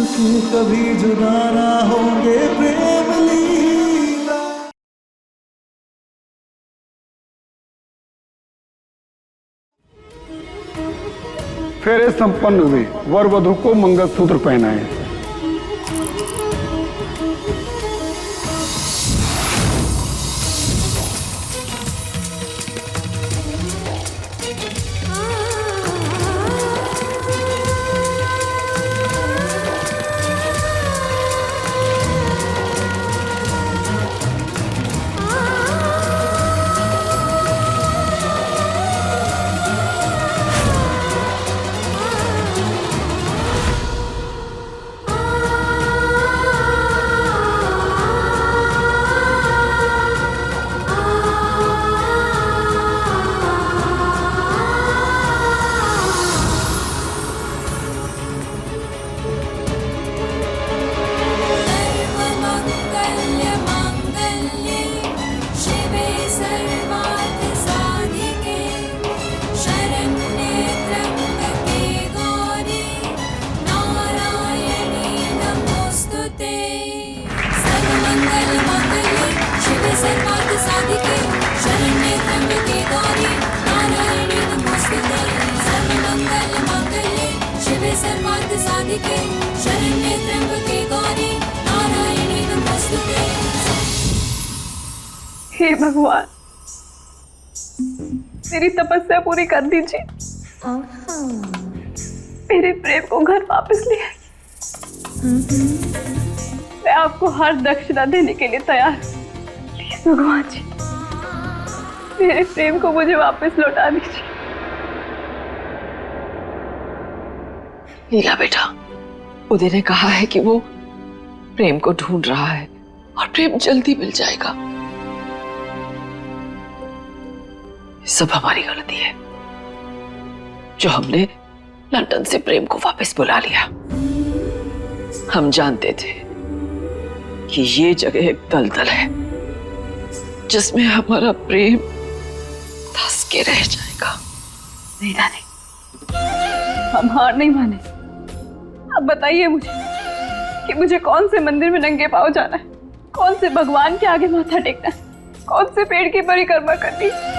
के कभी जुदा ना होंगे प्रेम लीला। फेरे संपन्न हुए, वर वधु को मंगलसूत्र पहनाए। हे भगवान, मेरी तपस्या पूरी कर दीजिए। मेरे प्रेम को घर वापस ले आइए। मैं आपको हर दक्षिणा देने के लिए तैयार हूं। प्लीज भगवान जी, मेरे प्रेम को मुझे वापस लौटा दीजिए। लीला बेटा, उदय ने कहा है कि वो प्रेम को ढूंढ रहा है और प्रेम जल्दी मिल जाएगा। सब हमारी गलती है जो हमने लंदन से प्रेम को वापस बुला लिया। हम जानते थे कि ये जगह एक दलदल है जिसमें हमारा प्रेम धंस के रह जाएगा। नहीं रानी, हम हार नहीं माने। अब बताइए मुझे कि मुझे कौन से मंदिर में नंगे पांव जाना है, कौन से भगवान के आगे माथा टेकना है, कौन से पेड़ की परिक्रमा करनी है।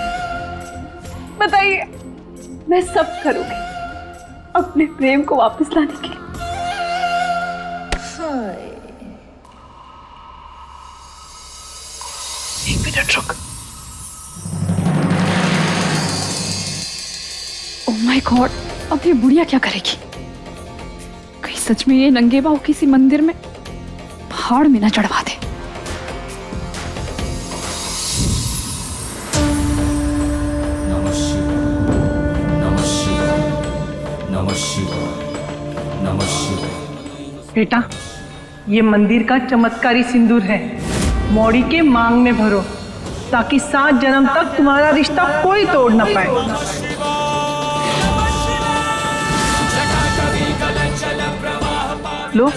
बताइए, मैं सब करूंगी अपने प्रेम को वापस लाने के लिए। एक मिनट रुक। ओह माय गॉड, अब ये बुढ़िया क्या करेगी? कहीं सच में ये नंगे पांव किसी मंदिर में पहाड़ में ना चढ़वा दे। बेटा, ये मंदिर का चमत्कारी सिंदूर है। मौड़ी के मांग में भरो ताकि 7 जन्म तक तुम्हारा रिश्ता कोई तोड़ ना पाए। लो।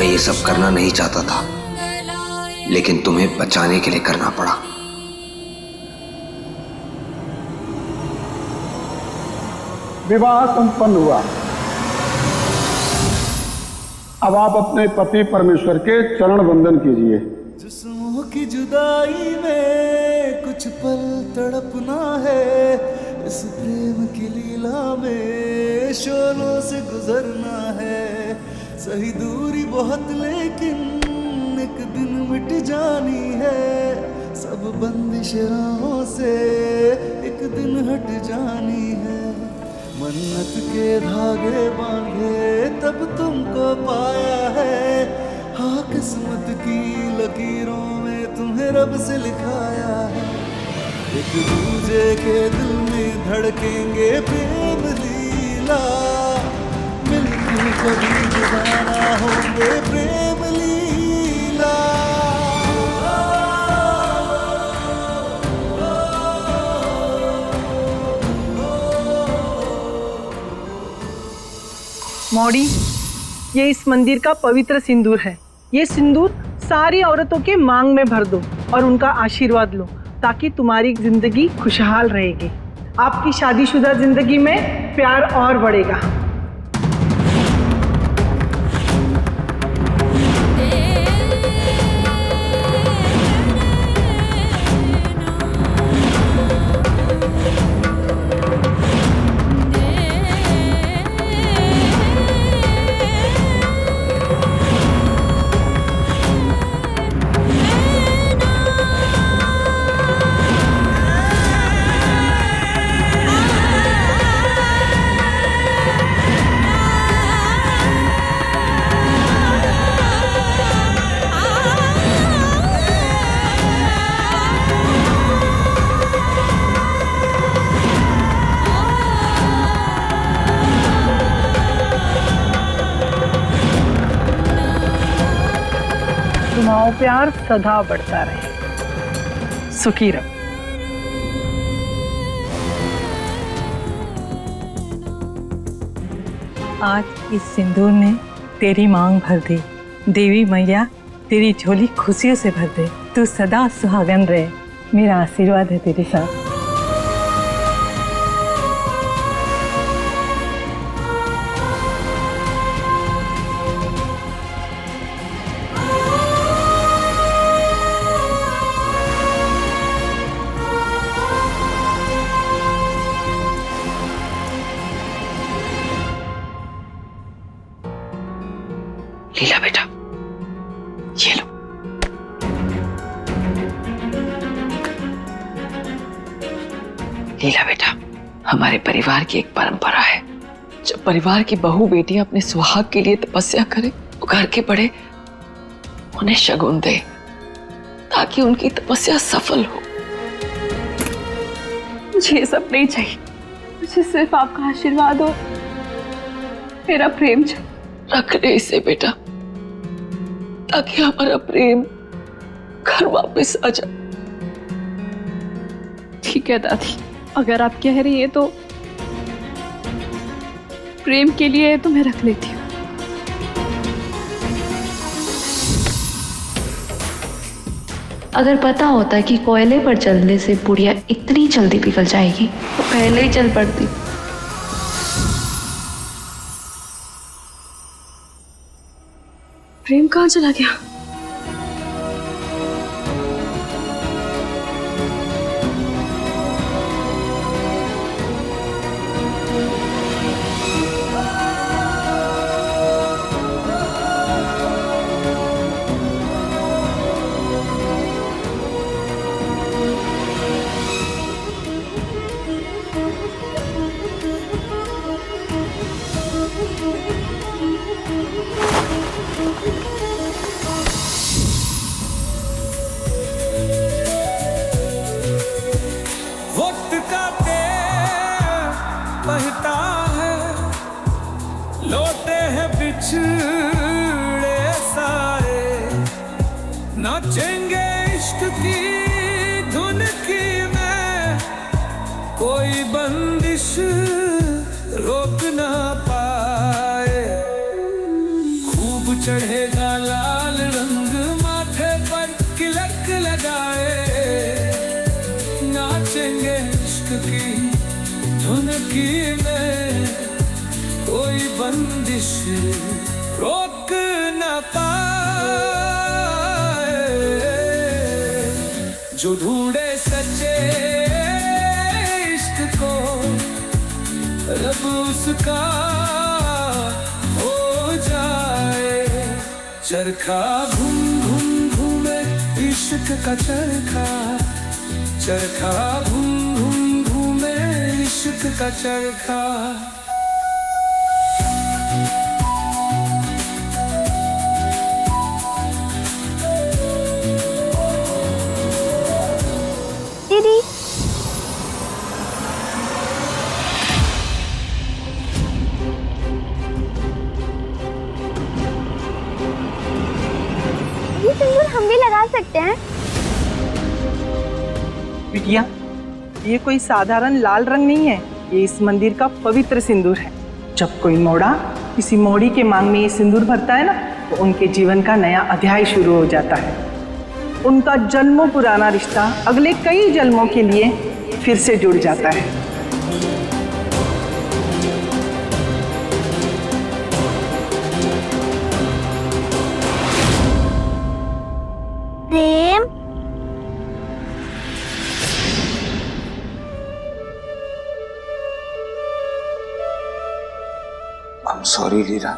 मैं ये सब करना नहीं चाहता था, लेकिन तुम्हें बचाने के लिए करना पड़ा। विवाह संपन्न हुआ। अब आप अपने पति परमेश्वर के चरण वंदन कीजिए। जिस्मों की जुदाई में कुछ पल तड़पना है, इस प्रेम की लीला में शोलों से गुजरना है। सही दूरी बहुत लेकिन एक दिन मिट जानी है, सब बंदिश राहों से एक दिन हट जानी है। मन्नत के धागे बांधे तब तुमको पाया है, हाँ किस्मत की लकीरों में तुम्हें रब से लिखाया है। एक दूजे के दिल में धड़केंगे प्रेम लीला, मिलके कभी जुदा ना होंगे प्रेम लीला। मौड़ी, ये इस मंदिर का पवित्र सिंदूर है। ये सिंदूर सारी औरतों के मांग में भर दो और उनका आशीर्वाद लो, ताकि तुम्हारी जिंदगी खुशहाल रहेगी। आपकी शादीशुदा जिंदगी में प्यार और बढ़ेगा। तुम्हारा प्यार सदा बढ़ता रहे। सुखी रहो। आज इस सिंदूर ने तेरी मांग भर दी। देवी मैया तेरी झोली खुशियों से भर दे। तू सदा सुहागन रहे। मेरा आशीर्वाद है तेरे साथ। लीला बेटा, ये लो। लीला बेटा, हमारे परिवार की एक परंपरा है, जब परिवार की बहू बेटियां अपने सुहाग के लिए तपस्या करें तो घर के बड़े उन्हें शगुन दे, ताकि उनकी तपस्या सफल हो। मुझे ये सब नहीं चाहिए, मुझे सिर्फ आपका आशीर्वाद और मेरा प्रेम चाहिए। रख ले इसे बेटा, ताकि हमारा प्रेम घर वापस आ जाए। ठीक है दादी, अगर आप कह रही है तो प्रेम के लिए तो मैं रख लेती हूँ। अगर पता होता कि कोयले पर जलने से बुढ़िया इतनी जल्दी पिघल जाएगी तो पहले ही जल पड़ती। प्रेम कहाँ चला गया? वक्त का तेर बहता है, लौटे हैं बिछड़े सारे, नाचेंगे इश्क की धुन की में, कोई बंदिश रोक ना पाए। खूब चढ़ेगा बंदिश रोक न पाए, जो ढूंढे सच्चे इश्क को रब उसका हो जाए। चरखा घूम घूम घूमे इश्क का चरखा, चरखा घूम घूम घूमे इश्क का चरखा। दीदी ये सिंदूर हम भी लगा सकते हैं? बिटिया, ये कोई साधारण लाल रंग नहीं है, ये इस मंदिर का पवित्र सिंदूर है। जब कोई मोड़ा किसी मोड़ी के मांग में ये सिंदूर भरता है ना, तो उनके जीवन का नया अध्याय शुरू हो जाता है। उनका जन्मों पुराना रिश्ता अगले कई जन्मों के लिए फिर से जुड़ जाता है। प्रेम, I'm sorry, lira.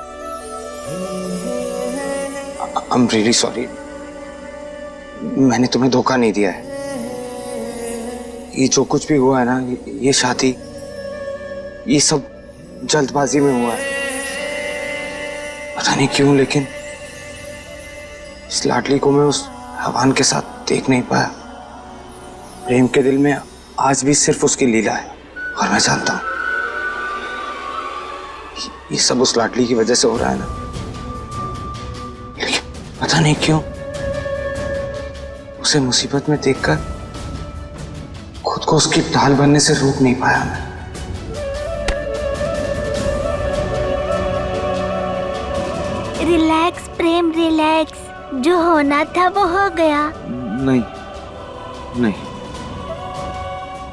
I'm really sorry। मैंने तुम्हें धोखा नहीं दिया है। ये जो कुछ भी हुआ है ना, ये शादी, ये सब जल्दबाजी में हुआ है। पता नहीं क्यों, लेकिन इस लाडली को मैं उस हवान के साथ देख नहीं पाया। प्रेम के दिल में आज भी सिर्फ उसकी लीला है, और मैं जानता हूं ये सब उस लाडली की वजह से हो रहा है ना। लेकिन पता नहीं क्यों उसे मुसीबत में देखकर खुद को उसकी ढाल बनने से रोक नहीं पाया मैं। रिलैक्स प्रेम रिलैक्स, जो होना था वो हो गया। नहीं नहीं,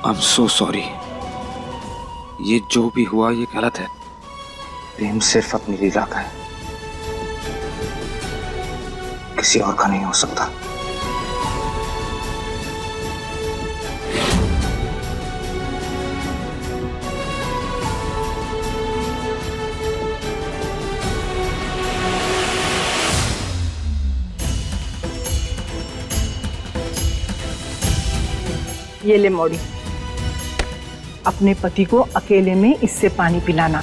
आई एम सो सॉरी। ये जो भी हुआ ये गलत है। प्रेम सिर्फ अपनी लीला का है, किसी और का नहीं हो सकता। ये ले मोड़ी, अपने पति को अकेले में इससे पानी पिलाना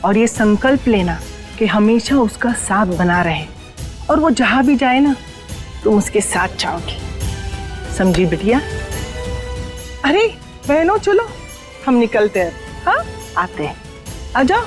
और ये संकल्प लेना कि हमेशा उसका साथ बना रहे, और वो जहां भी जाए ना तुम उसके साथ जाओगी। समझी बिटिया? अरे बहनों चलो हम निकलते हैं। हाँ आते हैं, आ जाओ।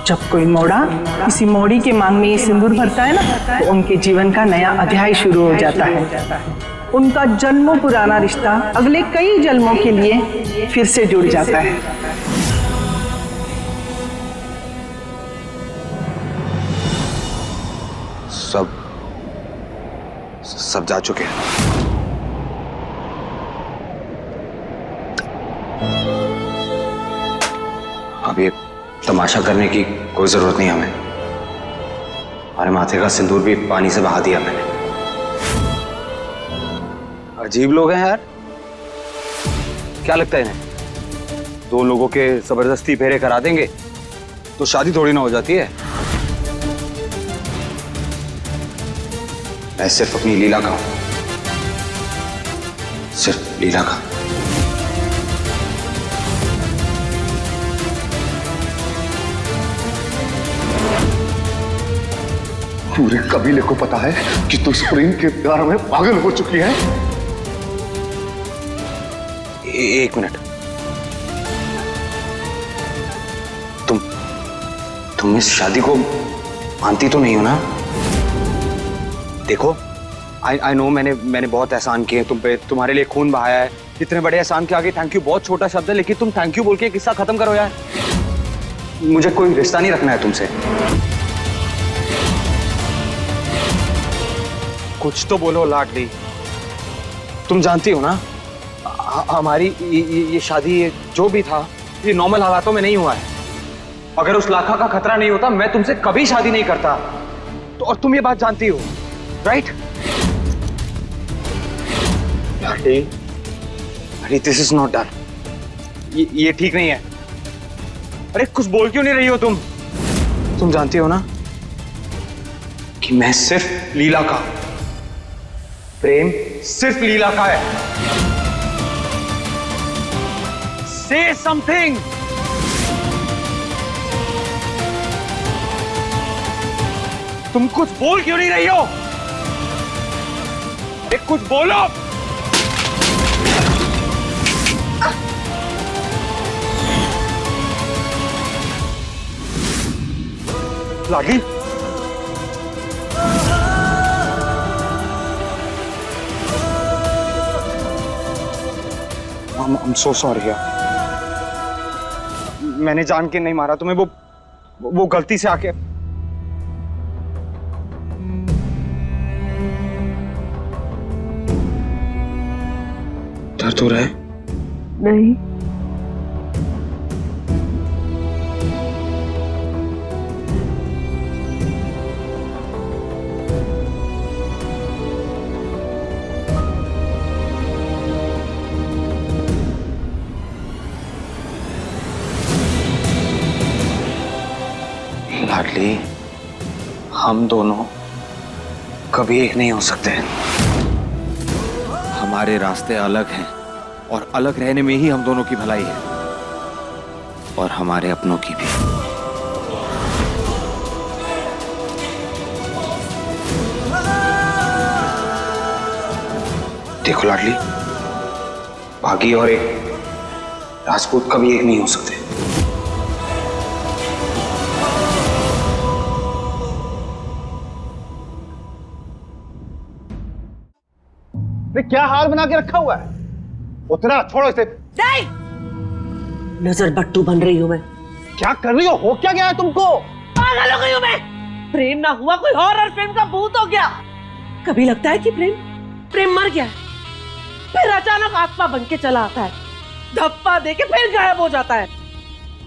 जब कोई मोड़ा किसी मोड़ी के मांग में ये सिंदूर भरता है ना, तो उनके जीवन का नया अध्याय शुरू हो जाता है। उनका जन्मों पुराना रिश्ता अगले कई जन्मों के लिए फिर से जुड़ जाता है। सब जा चुके हैं। अब ये तमाशा करने की कोई जरूरत नहीं हमें। हमारे माथे का सिंदूर भी पानी से बहा दिया मैंने। अजीब लोग हैं यार। क्या लगता है इन्हें? दो लोगों के जबरदस्ती फेरे करा देंगे तो शादी थोड़ी ना हो जाती है। मैं सिर्फ अपनी लीला का हूं, सिर्फ लीला का। पूरे कबीले को पता है कि तू इस प्रेम के प्यार में पागल हो चुकी है। एक मिनट, तुम इस शादी को मानती तो नहीं हो ना? देखो, आई नो मैंने बहुत एहसान किए तुम पे, तुम्हारे लिए खून बहाया है। इतने बड़े एहसान के आगे थैंक यू बहुत छोटा शब्द है, लेकिन तुम थैंक यू बोल के किस्सा खत्म करो यार। मुझे कोई रिश्ता नहीं रखना है तुमसे। कुछ तो बोलो लाडली। तुम जानती हो ना, हमारी ये शादी, ये जो भी था, ये नॉर्मल हालातों में नहीं हुआ है। अगर उस लाखा का खतरा नहीं होता मैं तुमसे कभी शादी नहीं करता। तो और तुम ये बात जानती हो, राइट? अरे दिस इज नॉट डन। ये ठीक नहीं है। अरे कुछ बोल क्यों नहीं रही हो तुम? तुम जानती हो ना कि मैं सिर्फ लीला का, प्रेम सिर्फ लीला का है। Say something. तुम कुछ बोल क्यों नहीं रही हो? एक कुछ बोलो। लाडली, I'm so sorry यार। मैंने जान के नहीं मारा तुम्हें, वो गलती से आके। दर्द हो रहा है? नहीं। लाडली, हम दोनों कभी एक नहीं हो सकते। हमारे रास्ते अलग हैं और अलग रहने में ही हम दोनों की भलाई है, और हमारे अपनों की भी। देखो लाडली, बागी और एक राजपूत कभी एक नहीं हो सकते। क्या हाल बना के रखा हुआ है? उतना छोड़ो इसे। नहीं, नजर बट्टू बन रही हूं मैं। क्या कर रही हो क्या गया है तुमको? पागल हो गई हूं मैं। प्रेम ना हुआ, कोई हॉरर फिल्म का भूत हो गया। कभी लगता है कि प्रेम मर गया है, फिर अचानक आत्मा बन के चला आता है, धप्पा देके फिर गायब हो जाता है।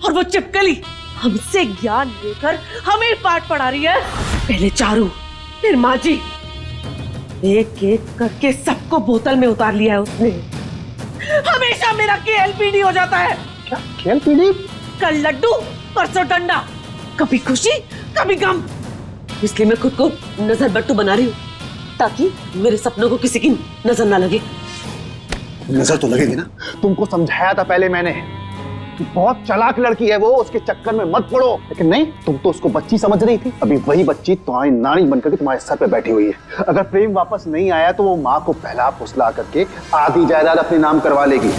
और वो चिपकली हमसे ज्ञान लेकर हमें पाठ पढ़ा रही है। पहले चारू, फिर माजी, एक एक करके सबको बोतल में उतार लिया है उसने। हमेशा मेरा केएलपीडी हो जाता है। क्या केएलपीडी? कल लड्डू, परसों डंडा, कभी खुशी कभी गम। इसलिए मैं खुद को नजर बट्टू बना रही हूँ, ताकि मेरे सपनों को किसी की नजर ना लगे। नजर तो लगेगी ना। तुमको समझाया था पहले मैंने कि बहुत चालाक लड़की है वो, उसके चक्कर में मत पड़ो। लेकिन नहीं, तुम तो उसको बच्ची समझ रही थी। अभी वही बच्ची तुम्हारी नानी बनकर के तुम्हारे सर पे बैठी हुई है। अगर प्रेम वापस नहीं आया तो वो माँ को पहला फुसला करके आधी जायदाद अपने नाम करवा लेगी।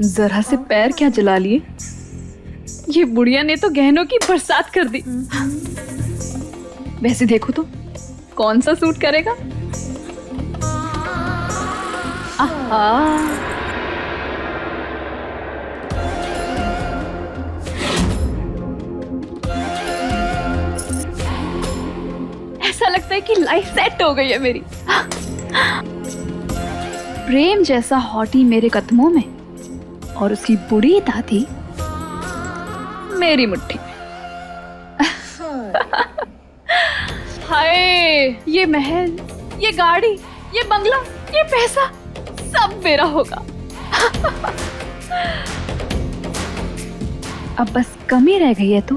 जरा से पैर क्या जला लिए? ये बुढ़िया ने तो गहनों की बरसात कर दी। वैसे देखो तो कौन सा सूट करेगा? ऐसा लगता है कि लाइफ सेट हो गई है मेरी। प्रेम जैसा हॉटी मेरे कदमों में और उसकी बुरी दादी मेरी मुट्ठी में। हाय, ये महल, ये गाड़ी, ये बंगला, ये पैसा सब मेरा होगा। अब बस कमी रह गई है तो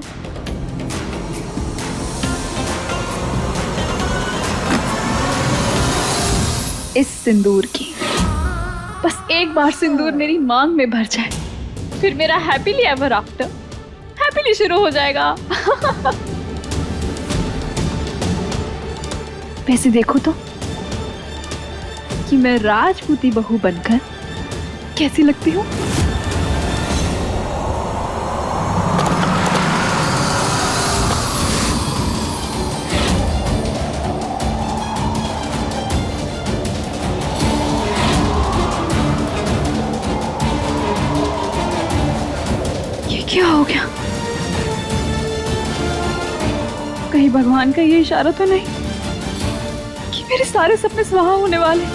इस सिंदूर की। बस एक बार सिंदूर मेरी मांग में भर जाए, फिर मेरा हैप्पीली एवर आफ्टर हैप्पीली शुरू हो जाएगा। वैसे देखो तो कि मैं राजपूती बहू बनकर कैसी लगती हूँ। क्या हो गया? कहीं भगवान का ये इशारा तो नहीं कि मेरे सारे सपने स्वाहा होने वाले?